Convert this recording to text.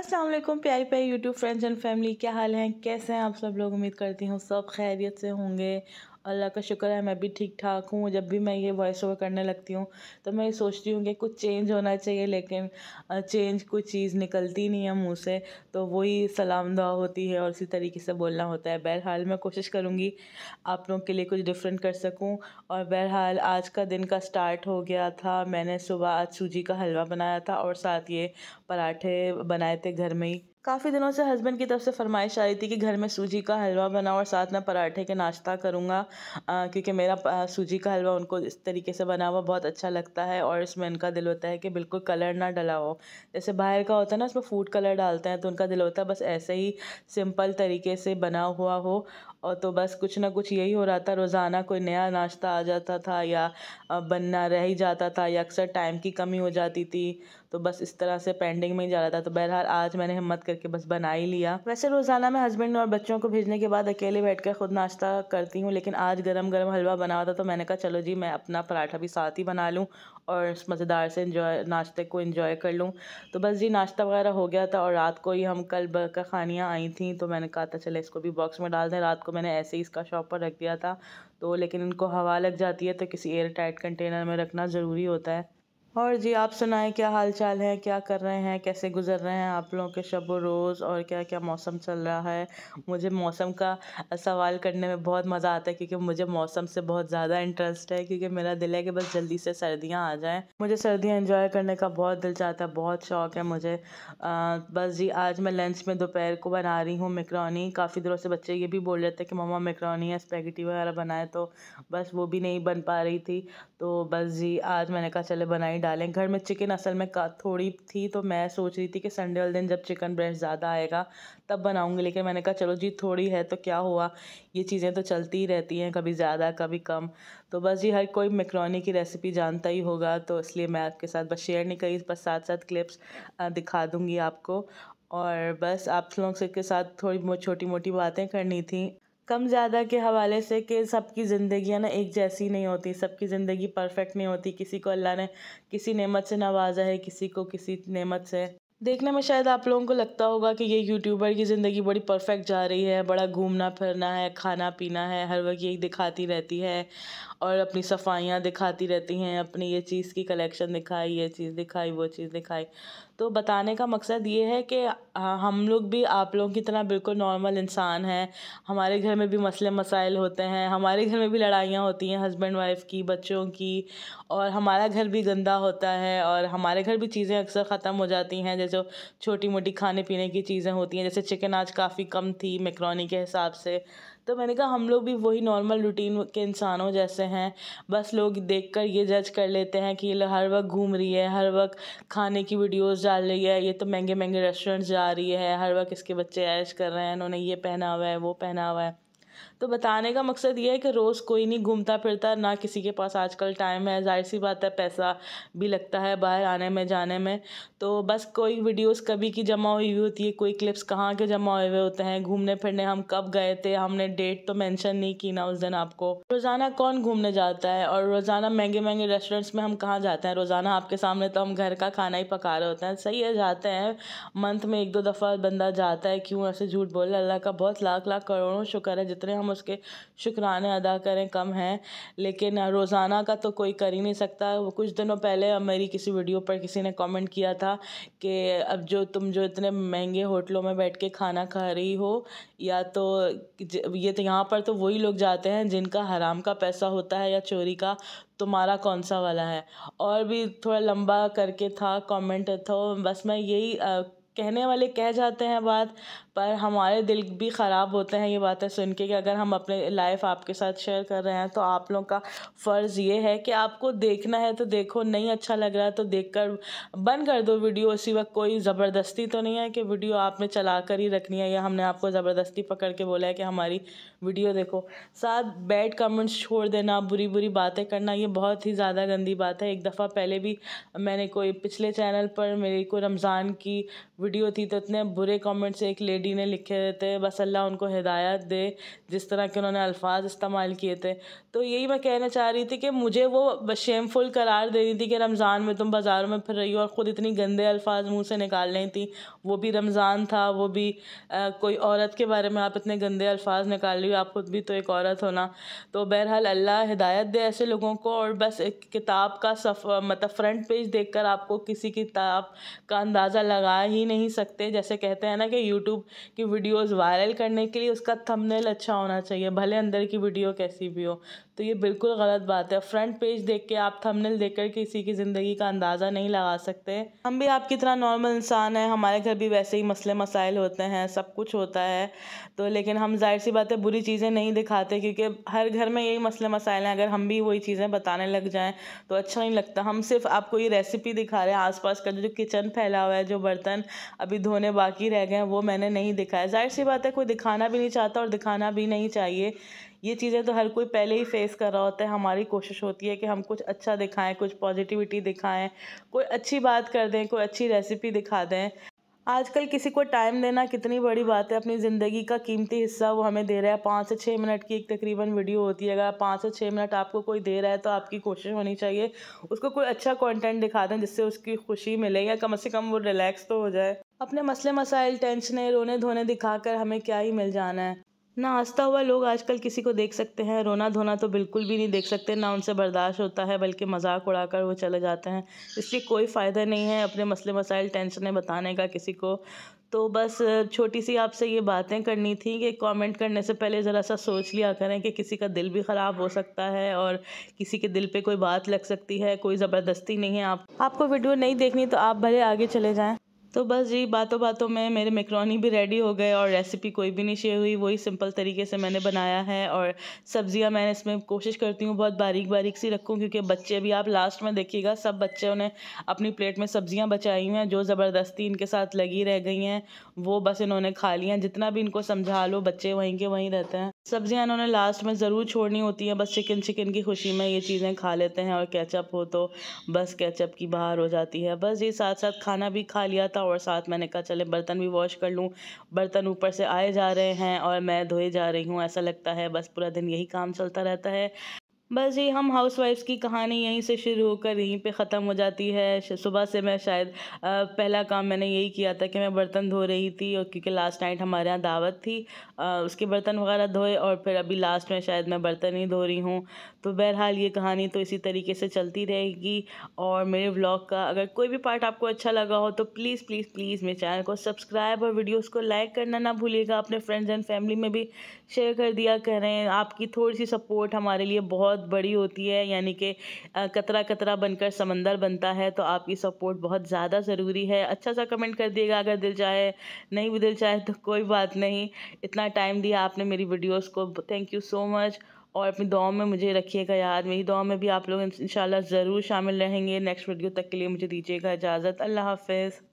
अस्सलाम वालेकुम प्यारी प्यारी यूट्यूब फ्रेंड्स एंड फैमिली, क्या हाल है, कैसे हैं आप सब लोग। उम्मीद करती हूँ सब खैरियत से होंगे। अल्लाह का शुक्र है मैं भी ठीक ठाक हूँ। जब भी मैं ये वॉइस ओवर करने लगती हूँ तो मैं ये सोचती हूँ कि कुछ चेंज होना चाहिए, लेकिन चेंज कोई चीज़ निकलती नहीं है मुँह से। तो वही सलाम दुआ होती है और इसी तरीके से बोलना होता है। बहरहाल मैं कोशिश करूँगी आप लोगों के लिए कुछ डिफरेंट कर सकूँ। और बहरहाल आज का दिन का स्टार्ट हो गया था। मैंने सुबह आज सूजी का हलवा बनाया था और साथ ये पराठे बनाए थे घर में ही। काफ़ी दिनों से हस्बैंड की तरफ से फरमाइश आ रही थी कि घर में सूजी का हलवा बनाओ और साथ में पराठे के नाश्ता करूँगा, क्योंकि मेरा सूजी का हलवा उनको इस तरीके से बना हुआ बहुत अच्छा लगता है और इसमें इनका दिल होता है कि बिल्कुल कलर ना डला हो। जैसे बाहर का होता है ना, उसमें फूड कलर डालते हैं, तो उनका दिल होता है बस ऐसे ही सिंपल तरीके से बना हुआ हो। और तो बस कुछ ना कुछ यही हो रहा था, रोज़ाना कोई नया नाश्ता आ जाता था या बनना रह ही जाता था या अक्सर टाइम की कमी हो जाती थी, तो बस इस तरह से पेंडिंग में ही जा रहा था। तो बहरहाल आज मैंने हिम्मत करके बस बना ही लिया। वैसे रोज़ाना मैं हस्बैंड और बच्चों को भेजने के बाद अकेले बैठकर खुद नाश्ता करती हूँ, लेकिन आज गरम गरम हलवा बना हुआ था तो मैंने कहा चलो जी मैं अपना पराठा भी साथ ही बना लूँ और इस मज़ेदार से नाश्ते को इंजॉय कर लूँ। तो बस जी नाश्ता वगैरह हो गया था और रात को ही हम कल बर्गर खानियाँ आई थी, तो मैंने कहा था चले इसको भी बॉक्स में डाल दें। रात को मैंने ऐसे ही इसका शॉप पर रख दिया था, तो लेकिन इनको हवा लग जाती है तो किसी एयर टाइट कंटेनर में रखना ज़रूरी होता है। और जी आप सुनाएं, क्या हाल चाल है, क्या कर रहे हैं, कैसे गुजर रहे हैं आप लोगों के शब व रोज़, और क्या क्या मौसम चल रहा है। मुझे मौसम का सवाल करने में बहुत मज़ा आता है, क्योंकि मुझे मौसम से बहुत ज़्यादा इंटरेस्ट है, क्योंकि मेरा दिल है कि बस जल्दी से सर्दियाँ आ जाएं। मुझे सर्दियाँ एंजॉय करने का बहुत दिल चाहता है, बहुत शौक़ है मुझे। बस जी आज मैं लंच में दोपहर को बना रही हूँ मैकरोनी। काफ़ी दिनों से बच्चे ये भी बोल रहे थे कि मम्मा मैकरोनी या स्पैगेटी वगैरह बनाए, तो बस वो भी नहीं बन पा रही थी। तो बस जी आज मैंने कहा चले बनाई डालें। घर में चिकन असल में थोड़ी थी, तो मैं सोच रही थी कि संडे वाले दिन जब चिकन ब्रेस्ट ज़्यादा आएगा तब बनाऊंगी, लेकिन मैंने कहा चलो जी थोड़ी है तो क्या हुआ, ये चीज़ें तो चलती ही रहती हैं, कभी ज़्यादा कभी कम। तो बस जी हर कोई मैकरोनी की रेसिपी जानता ही होगा, तो इसलिए मैं आपके साथ बस शेयर नहीं करी, बस साथ साथ क्लिप्स दिखा दूँगी आपको। और बस आप लोगों के साथ थोड़ी छोटी मोटी बातें करनी थी, कम ज़्यादा के हवाले से, कि सबकी ज़िंदगी ना एक जैसी नहीं होती, सबकी ज़िंदगी परफेक्ट नहीं होती। किसी को अल्लाह ने किसी नेमत से नवाजा है, किसी को किसी नेमत से। देखने में शायद आप लोगों को लगता होगा कि ये यूट्यूबर की ज़िंदगी बड़ी परफेक्ट जा रही है, बड़ा घूमना फिरना है, खाना पीना है, हर वक्त यही दिखाती रहती है और अपनी सफाइयाँ दिखाती रहती हैं, अपनी ये चीज़ की कलेक्शन दिखाई, ये चीज़ दिखाई, वो चीज़ दिखाई। तो बताने का मकसद ये है कि हम लोग भी आप लोगों की तरह बिल्कुल नॉर्मल इंसान हैं। हमारे घर में भी मसले मसाइल होते हैं, हमारे घर में भी लड़ाइयाँ होती हैं हस्बैंड वाइफ की, बच्चों की, और हमारा घर भी गंदा होता है और हमारे घर भी चीज़ें अक्सर ख़त्म हो जाती हैं। जैसे छोटी मोटी खाने पीने की चीज़ें होती हैं, जैसे चिकन आज काफ़ी कम थी मैकरोनी के हिसाब से, तो मैंने कहा हम लोग भी वही नॉर्मल रूटीन के इंसानों जैसे हैं। बस लोग देखकर ये जज कर लेते हैं कि ये हर वक्त घूम रही है, हर वक्त खाने की वीडियोस डाल रही है, ये तो महंगे महंगे रेस्टोरेंट्स जा रही है, हर वक्त इसके बच्चे ऐश कर रहे हैं, इन्होंने ये पहना हुआ है, वो पहना हुआ है। तो बताने का मकसद ये है कि रोज़ कोई नहीं घूमता फिरता, ना किसी के पास आजकल टाइम है, जाहिर सी बात है पैसा भी लगता है बाहर आने में जाने में। तो बस कोई वीडियोस कभी की जमा हुई होती है, कोई क्लिप्स कहाँ के जमा हुए होते हैं, घूमने फिरने हम कब गए थे, हमने डेट तो मेंशन नहीं की ना उस दिन आपको। रोज़ाना कौन घूमने जाता है और रोज़ाना महंगे महंगे रेस्टोरेंट्स में हम कहाँ जाते हैं। रोज़ाना आपके सामने तो हम घर का खाना ही पका रहे होते हैं, सही है जाते हैं, मंथ में एक दो दफ़ा बंदा जाता है, क्यों ऐसे झूठ बोले। अल्लाह का बहुत लाख लाख करोड़ों शुक्र है, जितने हम उसके शुक्राने अदा करें कम हैं, लेकिन रोज़ाना का तो कोई कर ही नहीं सकता। वो कुछ दिनों पहले मेरी किसी वीडियो पर किसी ने कमेंट किया था कि अब तुम जो इतने महंगे होटलों में बैठ के खाना खा रही हो, या तो ये तो यहाँ पर तो वही लोग जाते हैं जिनका हराम का पैसा होता है या चोरी का, तुम्हारा कौन सा वाला है। और भी थोड़ा लंबा करके था कमेंट, तो बस मैं यही कहने वाले कह जाते हैं बात, पर हमारे दिल भी ख़राब होते हैं ये बातें सुन के, कि अगर हम अपने लाइफ आपके साथ शेयर कर रहे हैं तो आप लोगों का फ़र्ज़ ये है कि आपको देखना है तो देखो, नहीं अच्छा लग रहा है तो देखकर बंद कर दो वीडियो उसी वक्त। कोई ज़बरदस्ती तो नहीं है कि वीडियो आपने चला कर ही रखनी है, या हमने आपको ज़बरदस्ती पकड़ के बोला है कि हमारी वीडियो देखो। साथ बैड कमेंट्स छोड़ देना, बुरी बुरी बातें करना, ये बहुत ही ज़्यादा गंदी बात है। एक दफ़ा पहले भी मैंने कोई पिछले चैनल पर मेरी को रमज़ान की वीडियो थी, तो इतने बुरे कमेंट्स एक लेडी ने लिखे थे, बस अल्लाह उनको हिदायत दे, जिस तरह के उन्होंने अल्फाज इस्तेमाल किए थे। तो यही मैं कहना चाह रही थी कि मुझे वो शेमफुल करार दे रही थी कि रमज़ान में तुम बाज़ारों में फिर रही हो और ख़ुद इतनी गंदे अल्फाज मुँह से निकाल रही थी। वो भी रमज़ान था, वो भी कोई औरत के बारे में आप इतने गंदे अल्फाज निकाल रही हो, आप खुद भी तो एक औरत हो ना। तो बहरहाल अल्लाह हिदायत दे ऐसे लोगों को। और बस एक किताब का मतलब फ्रंट पेज देखकर आपको किसी किताब का अंदाज़ा लगा ही नहीं सकते। जैसे कहते हैं ना कि यूट्यूब की वीडियोस वायरल करने के लिए उसका थंबनेल अच्छा होना चाहिए, भले अंदर की वीडियो कैसी भी हो। तो ये बिल्कुल गलत बात है। फ्रंट पेज देख के आप थंबनेल देखकर किसी की ज़िंदगी का अंदाज़ा नहीं लगा सकते। हम भी आपकी तरह नॉर्मल इंसान हैं, हमारे घर भी वैसे ही मसले मसाइल होते हैं, सब कुछ होता है। तो लेकिन हम जाहिर सी बात है बुरी चीज़ें नहीं दिखाते, क्योंकि हर घर में यही मसले मसाइल हैं। अगर हम भी वही चीज़ें बताने लग जाएं तो अच्छा नहीं लगता। हम सिर्फ आपको ये रेसिपी दिखा रहे हैं, आसपास का जो किचन फैला हुआ है, जो बर्तन अभी धोने बाकी रह गए हैं वो मैंने नहीं दिखाया। जाहिर सी बात है कोई दिखाना भी नहीं चाहता और दिखाना भी नहीं चाहिए। ये चीज़ें तो हर कोई पहले ही फेस कर रहा होता है। हमारी कोशिश होती है कि हम कुछ अच्छा दिखाएं, कुछ पॉजिटिविटी दिखाएं, कोई अच्छी बात कर दें, कोई अच्छी रेसिपी दिखा दें। आजकल किसी को टाइम देना कितनी बड़ी बात है। अपनी ज़िंदगी का कीमती हिस्सा वो हमें दे रहा है। 5 से 6 मिनट की एक तकरीबन वीडियो होती है। अगर 5 से 6 मिनट आपको कोई दे रहा है तो आपकी कोशिश होनी चाहिए उसको कोई अच्छा कंटेंट दिखा दें जिससे उसकी खुशी मिले, या कम से कम वो रिलैक्स तो हो जाए। अपने मसले मसाइल, टेंशनें, रोने धोने दिखाकर हमें क्या ही मिल जाना है। ना हंसता हुआ लोग आजकल किसी को देख सकते हैं, रोना धोना तो बिल्कुल भी नहीं देख सकते, ना उनसे बर्दाश्त होता है, बल्कि मजाक उड़ाकर वो चले जाते हैं। इसलिए कोई फ़ायदा नहीं है अपने मसले मसाइल, टेंशनें बताने का किसी को। तो बस छोटी सी आपसे ये बातें करनी थी कि कमेंट करने से पहले ज़रा सा सोच लिया करें कि किसी का दिल भी ख़राब हो सकता है और किसी के दिल पे कोई बात लग सकती है। कोई ज़बरदस्ती नहीं है। आपको वीडियो नहीं देखनी तो आप भले आगे चले जाएं। तो बस जी, बातों बातों में मेरे मैकरोनी भी रेडी हो गए और रेसिपी कोई भी नहीं शेयर हुई, वही सिंपल तरीके से मैंने बनाया है। और सब्जियां मैंने इसमें कोशिश करती हूँ बहुत बारीक बारीक सी रखूँ, क्योंकि बच्चे भी, आप लास्ट में देखिएगा, सब बच्चों ने अपनी प्लेट में सब्जियां बचाई हुई हैं। जो ज़बरदस्ती इनके साथ लगी रह गई हैं वो बस इन्होंने खा ली हैं। जितना भी इनको समझा लो बच्चे वहीं के वहीं रहते हैं। सब्जियां इन्होंने लास्ट में ज़रूर छोड़नी होती हैं, बस चिकन चिकन की खुशी में ये चीज़ें खा लेते हैं। और केचप हो तो बस केचप की बाहर हो जाती है। बस ये साथ साथ खाना भी खा लिया था और साथ मैंने कहा चले बर्तन भी वॉश कर लूँ। बर्तन ऊपर से आए जा रहे हैं और मैं धोए जा रही हूँ। ऐसा लगता है बस पूरा दिन यही काम चलता रहता है। बस ये हम हाउसवाइफ्स की कहानी यहीं से शुरू होकर यहीं पे ख़त्म हो जाती है। सुबह से मैं शायद पहला काम मैंने यही किया था कि मैं बर्तन धो रही थी, और क्योंकि लास्ट नाइट हमारे यहाँ दावत थी, उसके बर्तन वगैरह धोए, और फिर अभी लास्ट में शायद मैं बर्तन ही धो रही हूँ। तो बहरहाल ये कहानी तो इसी तरीके से चलती रहेगी। और मेरे व्लॉग का अगर कोई भी पार्ट आपको अच्छा लगा हो तो प्लीज़ प्लीज़ प्लीज़ मेरे चैनल को सब्सक्राइब और वीडियोज़ को लाइक करना ना भूलिएगा। अपने फ्रेंड्स एंड फैमिली में भी शेयर कर दिया करें। आपकी थोड़ी सी सपोर्ट हमारे लिए बहुत बड़ी होती है, यानी कि कतरा कतरा बनकर समंदर बनता है। तो आपकी सपोर्ट बहुत ज़्यादा ज़रूरी है। अच्छा सा कमेंट कर दिएगा अगर दिल चाहे, नहीं भी दिल चाहे तो कोई बात नहीं। इतना टाइम दिया आपने मेरी वीडियोस को, थैंक यू सो मच। और अपनी दुआओं में मुझे रखिएगा याद। मेरी दुआ में भी आप लोग इंशाल्लाह ज़रूर शामिल रहेंगे। नेक्स्ट वीडियो तक के लिए मुझे दीजिएगा इजाज़त। अल्लाह हाफ़िज़।